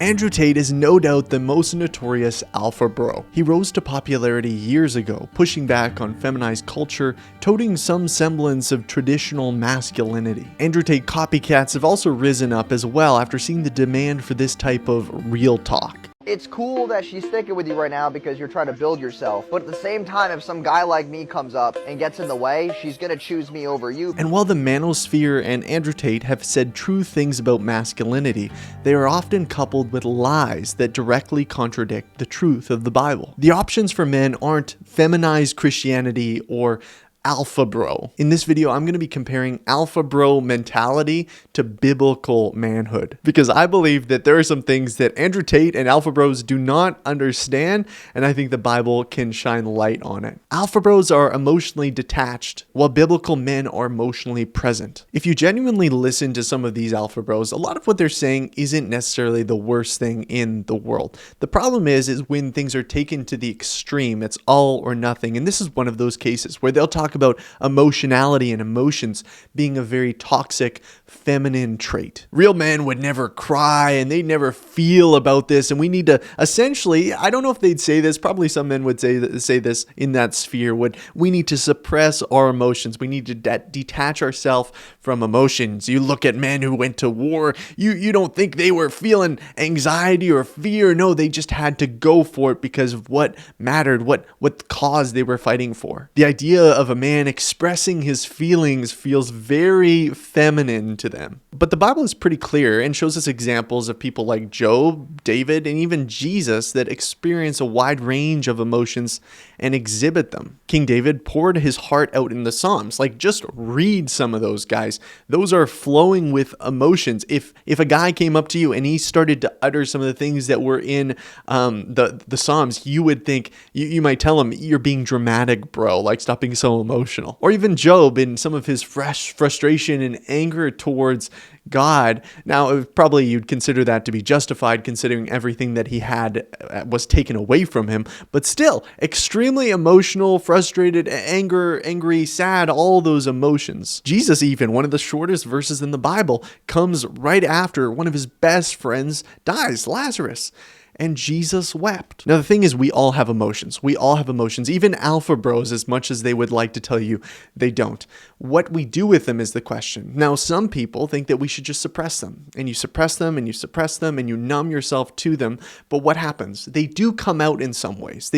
Andrew Tate is no doubt the most notorious alpha bro. He rose to popularity years ago, pushing back on feminized culture, toting some semblance of traditional masculinity. Andrew Tate copycats have also risen up as well after seeing the demand for this type of real talk. It's cool that she's sticking with you right now because you're trying to build yourself. But at the same time, if some guy like me comes up and gets in the way, she's gonna choose me over you. And while the manosphere and Andrew Tate have said true things about masculinity, they are often coupled with lies that directly contradict the truth of the Bible. The options for men aren't feminized Christianity or alpha bro. In this video, I'm going to be comparing alpha bro mentality to biblical manhood, because I believe that there are some things that Andrew Tate and alpha bros do not understand, and I think the Bible can shine light on it. Alpha bros are emotionally detached, while biblical men are emotionally present. If you genuinely listen to some of these alpha bros, a lot of what they're saying isn't necessarily the worst thing in the world. The problem is when things are taken to the extreme, it's all or nothing, and this is one of those cases where they'll talk about emotionality and emotions being a very toxic feminine trait. Real men would never cry and they'd never feel about this, and we need to essentially, I don't know if they'd say this, probably some men would say this in that sphere, we need to suppress our emotions. We need to detach ourselves from emotions. You look at men who went to war, you don't think they were feeling anxiety or fear. No, they just had to go for it because of what mattered, what cause they were fighting for. The idea of a man expressing his feelings feels very feminine to them. But the Bible is pretty clear and shows us examples of people like Job, David, and even Jesus that experience a wide range of emotions and exhibit them. King David poured his heart out in the Psalms. Like, just read some of those guys. Those are flowing with emotions. If a guy came up to you and he started to utter some of the things that were in the Psalms, you would think, you might tell him, you're being dramatic, bro. Like, stop being so emotional. Or even Job in some of his frustration and anger towards God. Now, probably you'd consider that to be justified considering everything that he had was taken away from him, but still extremely emotional, frustrated, angry, sad, all those emotions. Jesus, even one of the shortest verses in the Bible, comes right after one of his best friends dies, Lazarus. And Jesus wept. Now, the thing is, we all have emotions. We all have emotions. Even alpha bros, as much as they would like to tell you, they don't. What we do with them is the question. Now, some people think that we should just suppress them. And you suppress them, and you suppress them, and you numb yourself to them. But what happens? They do come out in some ways.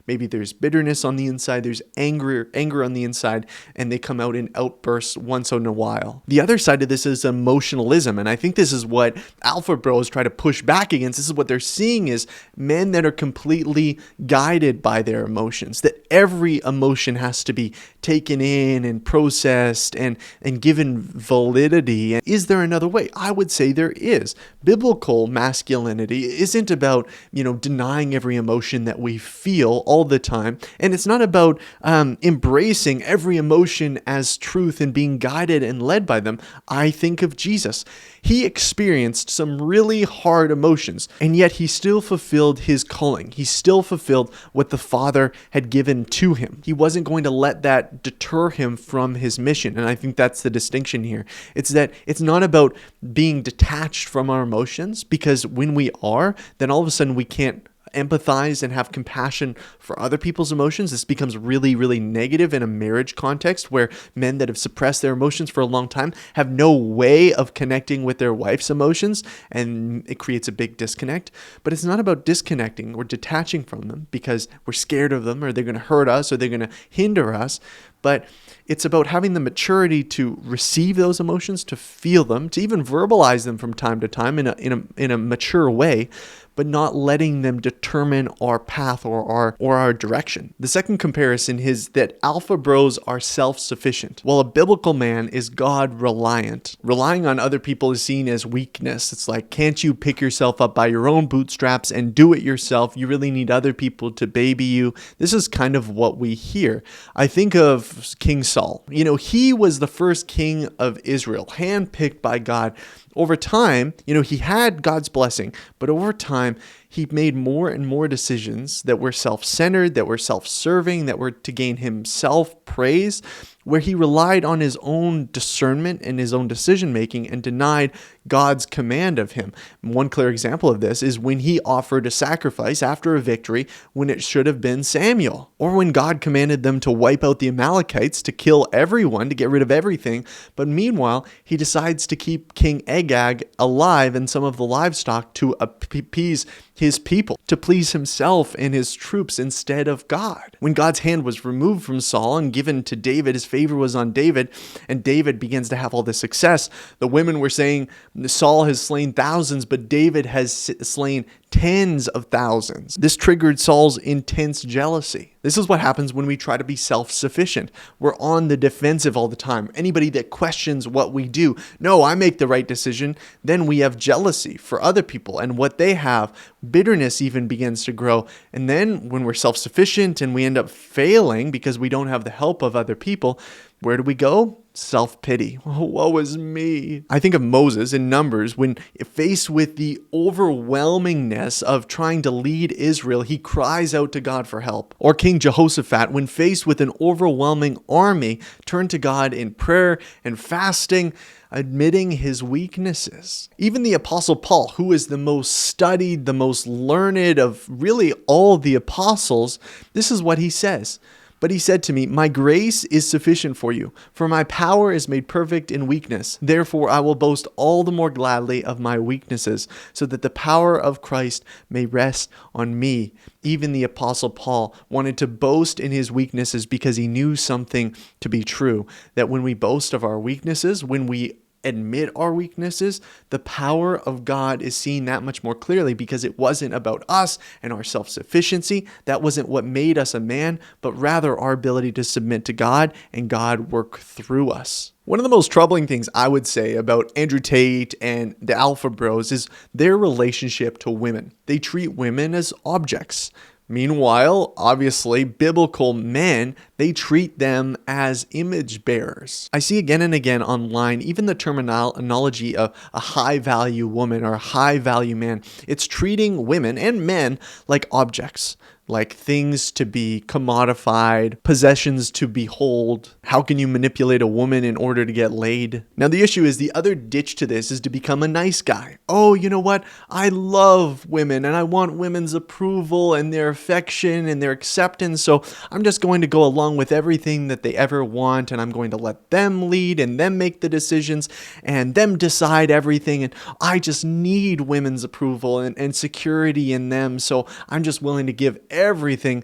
Maybe there's bitterness on the inside. There's anger on the inside. And they come out in outbursts once in a while. The other side of this is emotionalism. And I think this is what alpha bros try to push back against. This is what they're seeing is men that are completely guided by their emotions, that every emotion has to be taken in and processed and given validity. And is there another way? I would say there is. Biblical masculinity isn't about, denying every emotion that we feel all the time. And it's not about embracing every emotion as truth and being guided and led by them. I think of Jesus. He experienced some really hard emotions, and yet he still fulfilled his calling. He still fulfilled what the Father had given to him. He wasn't going to let that deter him from his mission, and I think that's the distinction here. It's that it's not about being detached from our emotions, because when we are, then all of a sudden we can't empathize and have compassion for other people's emotions. This becomes really, really negative in a marriage context where men that have suppressed their emotions for a long time have no way of connecting with their wife's emotions, and it creates a big disconnect. But it's not about disconnecting or detaching from them because we're scared of them or they're going to hurt us or they're going to hinder us. But it's about having the maturity to receive those emotions, to feel them, to even verbalize them from time to time in a mature way, but not letting them determine our path or our direction. The second comparison is that alpha bros are self-sufficient, while a biblical man is God reliant. Relying on other people is seen as weakness. It's like, can't you pick yourself up by your own bootstraps and do it yourself? You really need other people to baby you. This is kind of what we hear. I think of King Saul. He was the first king of Israel, handpicked by God. Over time, he had God's blessing, but over time, he made more and more decisions that were self-centered, that were self-serving, that were to gain himself praise. where he relied on his own discernment and his own decision making and denied God's command of him. One clear example of this is when he offered a sacrifice after a victory when it should have been Samuel, or when God commanded them to wipe out the Amalekites, to kill everyone, to get rid of everything. But meanwhile, he decides to keep King Agag alive and some of the livestock to appease his people, to please himself and his troops instead of God. When God's hand was removed from Saul and given to David, his favor was on David, and David begins to have all this success. The women were saying, Saul has slain thousands, but David has slain tens of thousands. This triggered Saul's intense jealousy. This is what happens when we try to be self-sufficient. We're on the defensive all the time. Anybody that questions what we do, no, I make the right decision, then we have jealousy for other people and what they have. Bitterness even begins to grow. And then when we're self-sufficient and we end up failing because we don't have the help of other people, where do we go? Self-pity. Oh, woe is me. I think of Moses in Numbers when faced with the overwhelmingness of trying to lead Israel, he cries out to God for help. Or King Jehoshaphat, when faced with an overwhelming army, turned to God in prayer and fasting, admitting his weaknesses. Even the Apostle Paul, who is the most studied, the most learned of really all the apostles, this is what he says. But he said to me, my grace is sufficient for you, for my power is made perfect in weakness. Therefore, I will boast all the more gladly of my weaknesses, so that the power of Christ may rest on me. Even the Apostle Paul wanted to boast in his weaknesses because he knew something to be true, that when we boast of our weaknesses, when we admit our weaknesses, the power of God is seen that much more clearly, because it wasn't about us and our self-sufficiency. That wasn't what made us a man, but rather our ability to submit to God and God work through us. One of the most troubling things I would say about Andrew Tate and the Alpha Bros is their relationship to women. They treat women as objects. Meanwhile, obviously, biblical men, they treat them as image bearers. I see again and again online, even the terminology of a high-value woman or a high-value man. It's treating women and men like objects, like things to be commodified, possessions to behold. How can you manipulate a woman in order to get laid? Now, the issue is the other ditch to this is to become a nice guy. Oh, you know what? I love women and I want women's approval and their affection and their acceptance. So I'm just going to go along with everything that they ever want, and I'm going to let them lead and them make the decisions and them decide everything. And I just need women's approval and security in them. So I'm just willing to give everything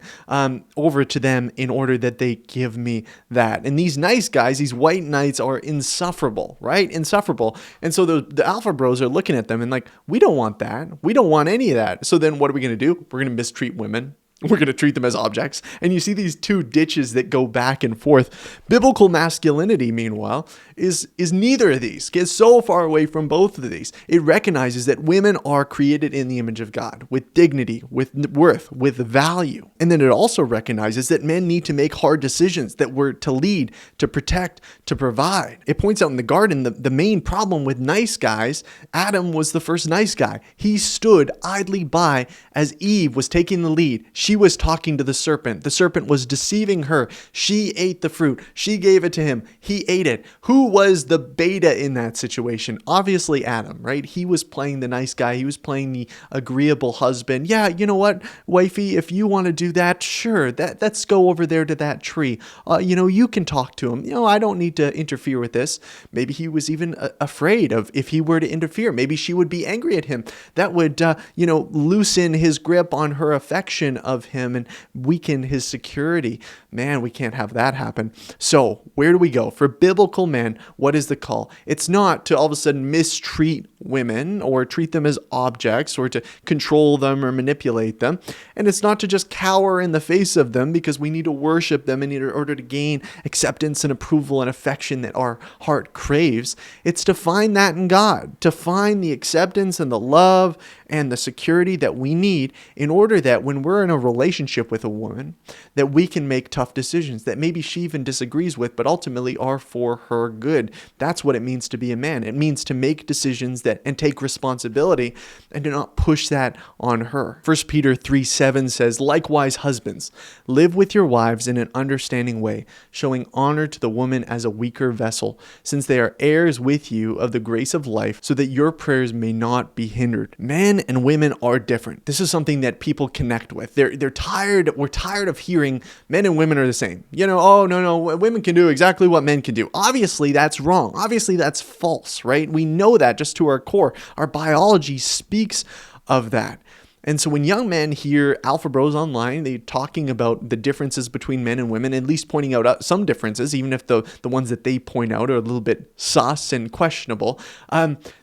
over to them in order that they give me that. And these nice guys, these white knights, are insufferable, right? Insufferable. And so the Alpha Bros are looking at them and like, we don't want that. We don't want any of that. So then what are we going to do? We're going to mistreat women. We're going to treat them as objects. And you see these two ditches that go back and forth. Biblical masculinity, meanwhile, is neither of these. Gets so far away from both of these. It recognizes that women are created in the image of God, with dignity, with worth, with value. And then it also recognizes that men need to make hard decisions, that we're to lead, to protect, to provide. It points out in the garden the main problem with nice guys. Adam was the first nice guy. He stood idly by as Eve was taking the lead. She was talking to the serpent. The serpent was deceiving her. She ate the fruit. She gave it to him. He ate it. Who was the beta in that situation? Obviously Adam, right? He was playing the nice guy. He was playing the agreeable husband. Yeah, you know what, wifey, if you want to do that, sure, let's go over there to that tree. You can talk to him. I don't need to interfere with this. Maybe he was even afraid of, if he were to interfere, maybe she would be angry at him. That would, loosen his grip on her affection of him and weaken his security. Man, we can't have that happen. So where do we go? For biblical men, what is the call? It's not to all of a sudden mistreat women or treat them as objects or to control them or manipulate them. And it's not to just cower in the face of them because we need to worship them in order to gain acceptance and approval and affection that our heart craves. It's to find that in God, to find the acceptance and the love and the security that we need in order that when we're in a relationship with a woman, that we can make tough decisions that maybe she even disagrees with, but ultimately are for her good. That's what it means to be a man. It means to make decisions that and take responsibility and do not push that on her. 1 Peter 3:7 says, "Likewise, husbands, live with your wives in an understanding way, showing honor to the woman as a weaker vessel, since they are heirs with you of the grace of life, so that your prayers may not be hindered." Men and women are different. This is something that people connect with. They're tired. We're tired of hearing men and women are the same. Oh, no, women can do exactly what men can do. Obviously, that's wrong. Obviously, that's false, right? We know that just to our core. Our biology speaks of that. And so when young men hear alpha bros online, they're talking about the differences between men and women, at least pointing out some differences, even if the ones that they point out are a little bit sus and questionable,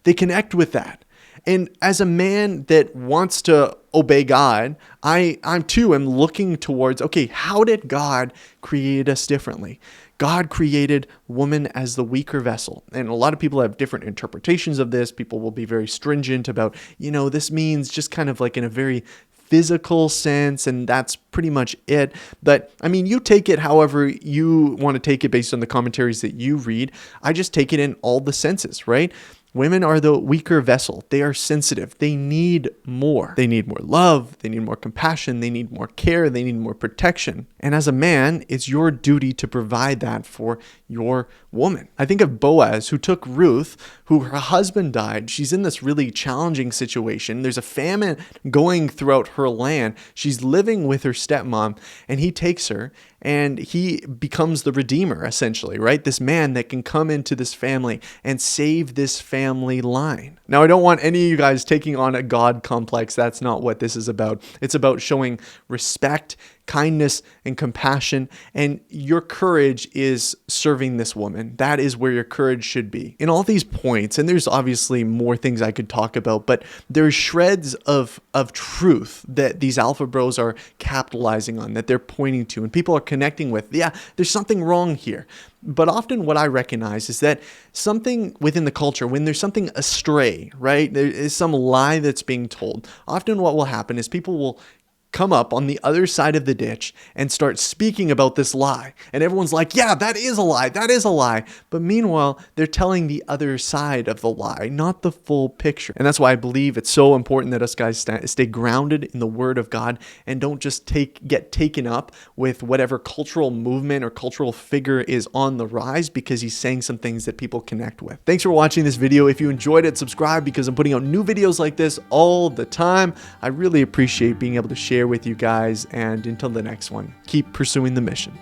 they connect with that. And as a man that wants to obey God, I'm too am looking towards, okay, how did God create us differently? God created woman as the weaker vessel. And a lot of people have different interpretations of this. People will be very stringent about, this means just kind of like in a very physical sense, and that's pretty much it. But you take it however you want to take it based on the commentaries that you read. I just take it in all the senses, right? Women are the weaker vessel. They are sensitive. They need more. They need more love. They need more compassion. They need more care. They need more protection. And as a man, it's your duty to provide that for your woman. I think of Boaz, who took Ruth, who her husband died. She's in this really challenging situation. There's a famine going throughout her land. She's living with her stepmom, and he takes her and he becomes the redeemer, essentially, right? This man that can come into this family and save this family line. Now, I don't want any of you guys taking on a God complex. That's not what this is about. It's about showing respect, kindness, and compassion, and your courage is serving this woman. That is where your courage should be. In all these points, and there's obviously more things I could talk about, but there's shreds of truth that these alpha bros are capitalizing on, that they're pointing to, and people are connecting with. Yeah, there's something wrong here. But often what I recognize is that something within the culture, when there's something astray, right? There is some lie that's being told. Often what will happen is people will come up on the other side of the ditch and start speaking about this lie. And everyone's like, yeah, that is a lie. That is a lie. But meanwhile, they're telling the other side of the lie, not the full picture. And that's why I believe it's so important that us guys stay grounded in the Word of God and don't just get taken up with whatever cultural movement or cultural figure is on the rise because he's saying some things that people connect with. Thanks for watching this video. If you enjoyed it, subscribe because I'm putting out new videos like this all the time. I really appreciate being able to share with you guys, and until the next one, keep pursuing the mission.